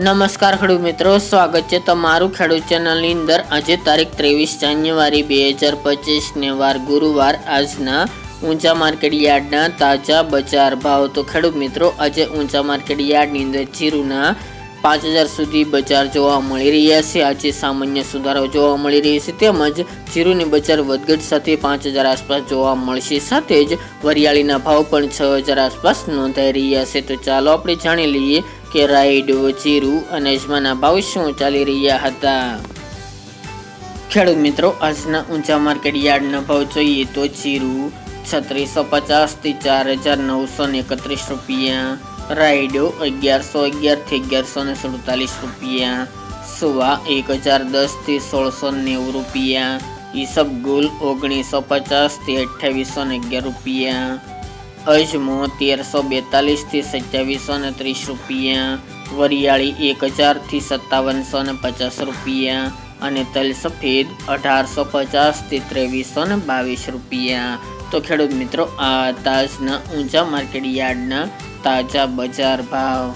નમસ્કાર ખેડૂત મિત્રો, સ્વાગત છે તમારું ખેડૂત ચેનલની અંદર। આજે તારીખ 23 જાન્યુઆરી 2025 ને વાર ગુરુવાર। આજના ઊંચા માર્કેટ યાર્ડના તાજા બજાર ભાવ। તો ખેડૂત મિત્રો, આજે ઊંચા માર્કેટ યાર્ડની અંદર જીરુના 5000 સુધી બજાર જોવા મળી રહ્યા છે। આજે સામાન્ય સુધારો જોવા મળી રહ્યો છે, તેમજ જીરુની બજાર વધઘટ સાથે 5000 આસપાસ જોવા મળશે। સાથે જ વરિયાળીના ભાવ પણ 6000 આસપાસ નોંધાઈ રહ્યા છે। તો ચાલો આપણે જાણી લઈએ કે રાયડો, જીરું અને અજમાના ભાવ શું ચાલી રહ્યા હતા। ખેડૂત મિત્રો, આજના ઊંચા માર્કેટ યાર્ડના ભાવ જોઈએ તો જીરું 3650 થી 4931 રૂપિયા, રાયડો 1111 થી 1147 રૂપિયા, સુવા 1010 થી 1690 રૂપિયા, ઈસબગુલ 1950 થી 2811 રૂપિયા, અજમો 1342 થી 2730 રૂપિયા, વરિયાળી 1000 થી 5750 રૂપિયા અને તલ સફેદ 1850 થી 2322 રૂપિયા। તો ખેડૂત મિત્રો, આ તાજના ઊંચા માર્કેટ યાર્ડના તાજા બજાર ભાવ।